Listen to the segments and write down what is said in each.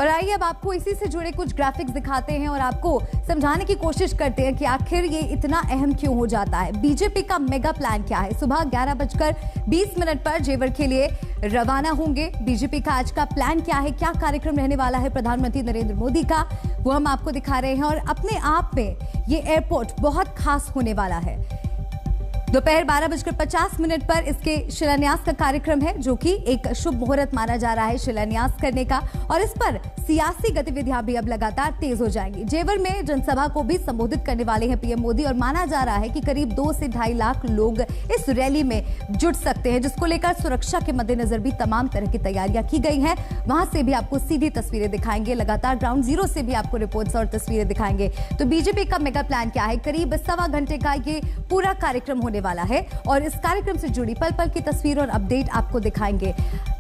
और आइए अब आपको इसी से जुड़े कुछ ग्राफिक्स दिखाते हैं और आपको समझाने की कोशिश करते हैं कि आखिर ये इतना अहम क्यों हो जाता है। बीजेपी का मेगा प्लान क्या है? सुबह 11:20 पर जेवर के लिए रवाना होंगे। बीजेपी का आज का प्लान क्या है, क्या कार्यक्रम रहने वाला है प्रधानमंत्री नरेंद्र मोदी का, वो हम आपको दिखा रहे हैं। और अपने आप में ये एयरपोर्ट बहुत खास होने वाला है। दोपहर 12:50 पर इसके शिलान्यास का कार्यक्रम है, जो कि एक शुभ मुहूर्त माना जा रहा है शिलान्यास करने का। और इस पर सियासी गतिविधियां भी अब लगातार तेज हो जाएंगी। जेवर में जनसभा को भी संबोधित करने वाले हैं पीएम मोदी और माना जा रहा है कि करीब 2 से 2.5 लाख लोग इस रैली में जुट सकते हैं, जिसको लेकर सुरक्षा के मद्देनजर भी तमाम तरह की तैयारियां की गई हैं। वहां से भी आपको सीधी तस्वीरें दिखाएंगे, लगातार ग्राउंड जीरो से भी आपको रिपोर्ट्स और तस्वीरें दिखाएंगे। तो बीजेपी का मेगा प्लान क्या है? करीब 1.25 घंटे का ये पूरा कार्यक्रम होने वाला है और इस कार्यक्रम से जुड़ी पल पल की तस्वीर और अपडेट आपको दिखाएंगे।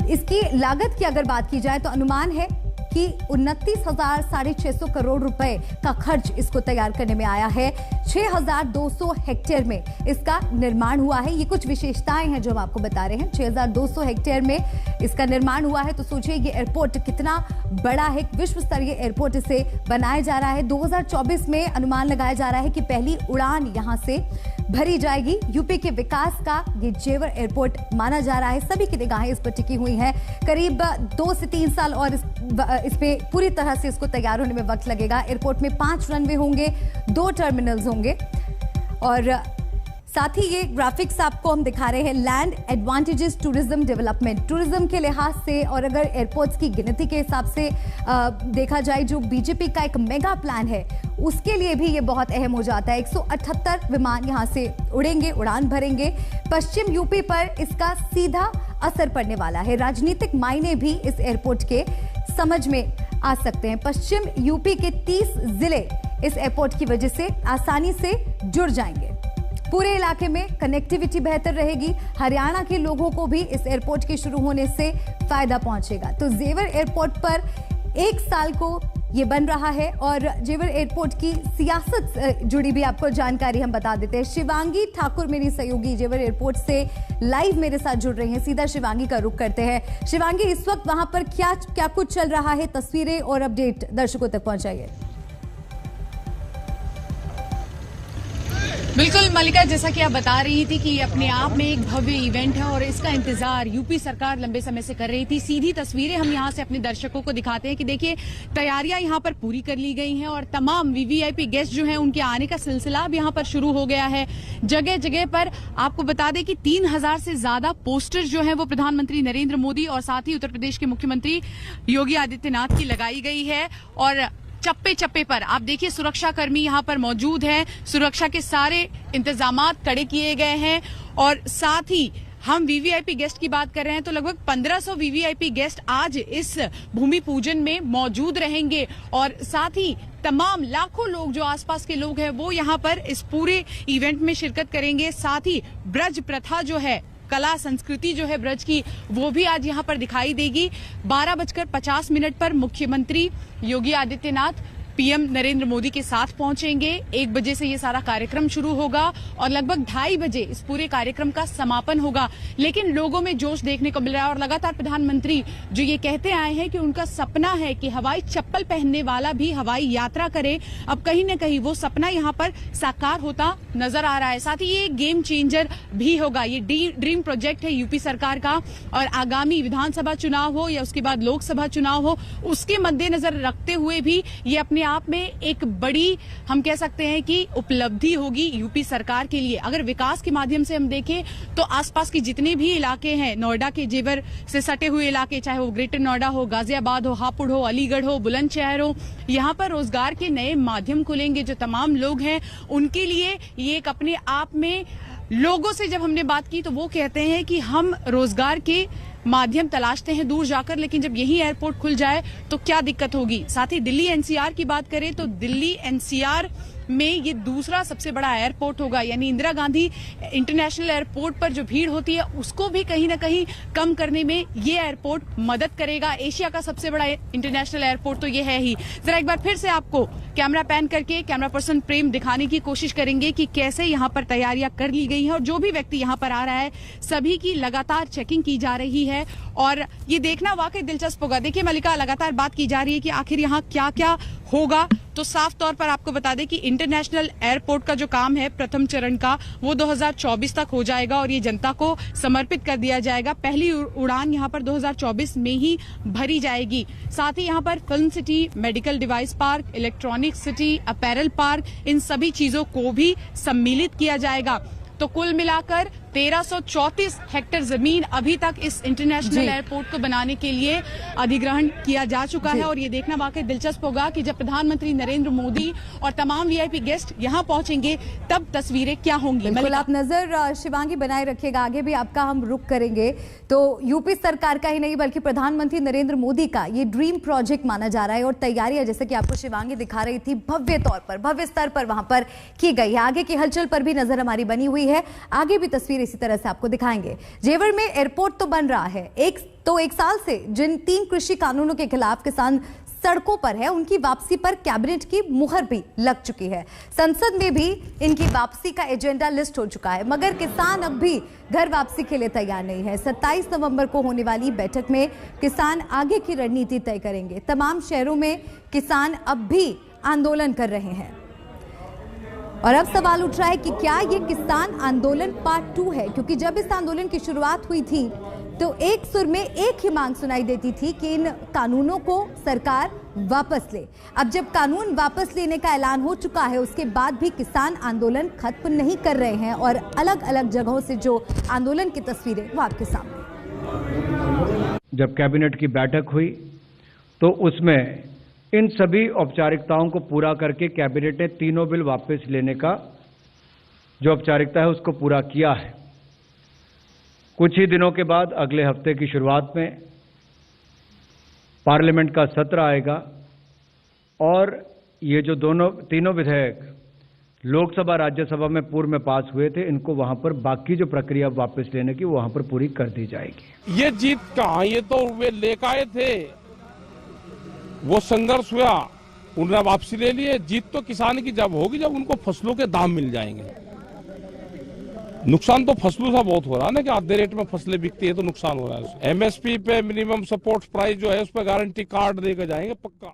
इसकी लागत की अगर बात की जाए तो अनुमान है कि 29,650 करोड़ रुपए का खर्च इसको तैयार करने में आया है। 6,200 हेक्टेयर में इसका निर्माण हुआ है। ये कुछ विशेषताएं हैं जो हम आपको बता रहे हैं। 6,200 हेक्टेयर में इसका निर्माण हुआ है, तो सोचिए ये एयरपोर्ट कितना बड़ा है। विश्व स्तरीय एयरपोर्ट इसे बनाया जा रहा है। 2024 में अनुमान लगाया जा रहा है कि पहली उड़ान यहां से भरी जाएगी। यूपी के विकास का ये जेवर एयरपोर्ट माना जा रहा है। सभी की निगाहें इस पर टिकी हुई हैं। करीब 2 से 3 साल और इसमें पूरी तरह से इसको तैयार होने में वक्त लगेगा। एयरपोर्ट में 5 रनवे होंगे, 2 टर्मिनल्स होंगे और साथ ही ये ग्राफिक्स आपको हम दिखा रहे हैं land advantages tourism development, tourism के लिहाज से और अगर एयरपोर्ट्स की गिनती के हिसाब से देखा जाए, जो बीजेपी का एक मेगा प्लान है उसके लिए भी ये बहुत अहम हो जाता है। 178 विमान यहां से उड़ेंगे, उड़ान भरेंगे। पश्चिम यूपी पर इसका सीधा असर पड़ने वाला है। राजनीतिक मायने भी इस एयरपोर्ट के समझ में आ सकते हैं। पश्चिम यूपी के 30 जिले इस एयरपोर्ट की वजह से आसानी से जुड़ जाएंगे। पूरे इलाके में कनेक्टिविटी बेहतर रहेगी। हरियाणा के लोगों को भी इस एयरपोर्ट के शुरू होने से फायदा पहुंचेगा। तो जेवर एयरपोर्ट पर 1 साल को ये बन रहा है और जेवर एयरपोर्ट की सियासत जुड़ी भी आपको जानकारी हम बता देते हैं। शिवांगी ठाकुर मेरी सहयोगी जेवर एयरपोर्ट से लाइव मेरे साथ जुड़ रही हैं। सीधा शिवांगी का रुख करते हैं। शिवांगी, इस वक्त वहां पर क्या कुछ चल रहा है? तस्वीरें और अपडेट दर्शकों तक पहुंचाइए। बिल्कुल मलिका, जैसा कि आप बता रही थी कि अपने आप में एक भव्य इवेंट है और इसका इंतजार यूपी सरकार लंबे समय से कर रही थी। सीधी तस्वीरें हम यहां से अपने दर्शकों को दिखाते हैं कि देखिए तैयारियां यहां पर पूरी कर ली गई हैं और तमाम वीवीआईपी गेस्ट जो हैं उनके आने का सिलसिला अब यहां पर शुरू हो गया है। जगह जगह पर आपको बता दें कि 3,000 से ज्यादा पोस्टर्स जो हैं वो प्रधानमंत्री नरेंद्र मोदी और साथ ही उत्तर प्रदेश के मुख्यमंत्री योगी आदित्यनाथ की लगाई गई है। और चप्पे चप्पे पर आप देखिए सुरक्षाकर्मी यहां पर मौजूद हैं। सुरक्षा के सारे इंतजामात कड़े किए गए हैं और साथ ही हम वीवीआईपी गेस्ट की बात कर रहे हैं तो लगभग 1500 वीवीआईपी गेस्ट आज इस भूमि पूजन में मौजूद रहेंगे और साथ ही तमाम लाखों लोग जो आसपास के लोग हैं वो यहां पर इस पूरे इवेंट में शिरकत करेंगे। साथ ही ब्रज प्रथा जो है, कला संस्कृति जो है ब्रज की, वो भी आज यहाँ पर दिखाई देगी। 12:50 पर मुख्यमंत्री योगी आदित्यनाथ पीएम नरेंद्र मोदी के साथ पहुंचेंगे। 1 बजे से ये सारा कार्यक्रम शुरू होगा और लगभग 2:30 बजे इस पूरे कार्यक्रम का समापन होगा। लेकिन लोगों में जोश देखने को मिल रहा है और लगातार प्रधानमंत्री जो ये कहते आए हैं कि उनका सपना है कि हवाई चप्पल पहनने वाला भी हवाई यात्रा करे, अब कहीं न कहीं वो सपना यहाँ पर साकार होता नजर आ रहा है। साथ ही ये गेम चेंजर भी होगा। ये ड्रीम प्रोजेक्ट है यूपी सरकार का और आगामी विधानसभा चुनाव हो या उसके बाद लोकसभा चुनाव हो, उसके मद्देनजर रखते हुए भी ये अपने आप में एक बड़ी हम कह सकते हैं कि उपलब्धि होगी यूपी सरकार के लिए। अगर विकास के माध्यम से हम देखें तो आसपास के जितने भी इलाके हैं, नोएडा के जेवर से सटे हुए इलाके, चाहे वो ग्रेटर नोएडा हो, गाजियाबाद हो, हापुड़ हो, अलीगढ़ हो, बुलंदशहर हो, यहाँ पर रोजगार के नए माध्यम खुलेंगे। जो तमाम लोग हैं उनके लिए ये एक अपने आप में, लोगों से जब हमने बात की तो वो कहते हैं कि हम रोजगार के माध्यम तलाशते हैं दूर जाकर, लेकिन जब यही एयरपोर्ट खुल जाए तो क्या दिक्कत होगी। साथ ही दिल्ली एनसीआर की बात करें तो दिल्ली एनसीआर में ये दूसरा सबसे बड़ा एयरपोर्ट होगा। यानी इंदिरा गांधी इंटरनेशनल एयरपोर्ट पर जो भीड़ होती है उसको भी कहीं ना कहीं कम करने में ये एयरपोर्ट मदद करेगा। एशिया का सबसे बड़ा इंटरनेशनल एयरपोर्ट तो ये है ही। जरा एक बार फिर से आपको कैमरा पैन करके कैमरा पर्सन प्रेम दिखाने की कोशिश करेंगे कि कैसे यहाँ पर तैयारियां कर ली गई हैं और जो भी व्यक्ति यहाँ पर आ रहा है सभी की लगातार चेकिंग की जा रही है और ये देखना वाकई दिलचस्प होगा। देखिए मलिका, लगातार बात की जा रही है कि आखिर यहाँ क्या क्या होगा। तो साफ तौर पर आपको बता दें कि इंटरनेशनल एयरपोर्ट का जो काम है प्रथम चरण का वो 2024 तक हो जाएगा और ये जनता को समर्पित कर दिया जाएगा। पहली उड़ान यहाँ पर 2024 में ही भरी जाएगी। साथ ही यहाँ पर film city, medical device park, electronic city, apparel park, इन सभी चीजों को भी सम्मिलित किया जाएगा। तो कुल मिलाकर 1334 हेक्टेयर जमीन अभी तक इस इंटरनेशनल एयरपोर्ट को बनाने के लिए अधिग्रहण किया जा चुका है और ये देखना वाकई दिलचस्प होगा कि जब प्रधानमंत्री नरेंद्र मोदी और तमाम वीआईपी गेस्ट यहाँ पहुंचेंगे तब तस्वीरें क्या होंगी। बिल्कुल, आप नजर शिवांगी बनाए रखिएगा, आगे भी आपका हम रुख करेंगे। तो यूपी सरकार का ही नहीं बल्कि प्रधानमंत्री नरेंद्र मोदी का ये ड्रीम प्रोजेक्ट माना जा रहा है और तैयारियां जैसे कि आपको शिवांगी दिखा रही थी भव्य तौर पर, भव्य स्तर पर वहां पर की गई है। आगे की हलचल पर भी नजर हमारी बनी हुई है, आगे भी तस्वीर इसी तरह से आपको दिखाएंगे। जेवर में एयरपोर्ट तो बन रहा है, एक साल से जिन 3 कृषि कानूनों के खिलाफ किसान सड़कों पर है उनकी वापसी पर कैबिनेट की मुहर भी लग चुकी है। संसद में भी इनकी वापसी का एजेंडा लिस्ट हो चुका है, मगर किसान अब भी घर वापसी के लिए तैयार नहीं है। 27 नवंबर को होने वाली बैठक में किसान आगे की रणनीति तय करेंगे। तमाम शहरों में किसान अब भी आंदोलन कर रहे हैं और अब सवाल उठ रहा है कि क्या ये किसान आंदोलन पार्ट 2 है, क्योंकि जब इस आंदोलन की शुरुआत हुई थी तो एक सुर में एक ही मांग सुनाई देती थी कि इन कानूनों को सरकार वापस ले। अब जब कानून वापस लेने का ऐलान हो चुका है उसके बाद भी किसान आंदोलन खत्म नहीं कर रहे हैं और अलग अलग जगहों से जो आंदोलन की तस्वीरें वो आपके सामने। जब कैबिनेट की बैठक हुई तो उसमें इन सभी औपचारिकताओं को पूरा करके कैबिनेट ने तीनों बिल वापस लेने का जो औपचारिकता है उसको पूरा किया है। कुछ ही दिनों के बाद अगले हफ्ते की शुरुआत में पार्लियामेंट का सत्र आएगा और ये जो तीनों विधेयक लोकसभा राज्यसभा में पूर्व में पास हुए थे इनको वहां पर बाकी जो प्रक्रिया वापस लेने की वहां पर पूरी कर दी जाएगी। ये जीत कहां, ये तो वे लेकर आए थे, वो संघर्ष हुआ, उन्होंने वापसी ले लिए। जीत तो किसान की जब होगी जब उनको फसलों के दाम मिल जाएंगे। नुकसान तो फसलों का बहुत हो रहा है ना कि आधे रेट में फसलें बिकती है तो नुकसान हो रहा है। एमएसपी पे मिनिमम सपोर्ट प्राइस जो है उस पर गारंटी कार्ड देकर जाएंगे पक्का।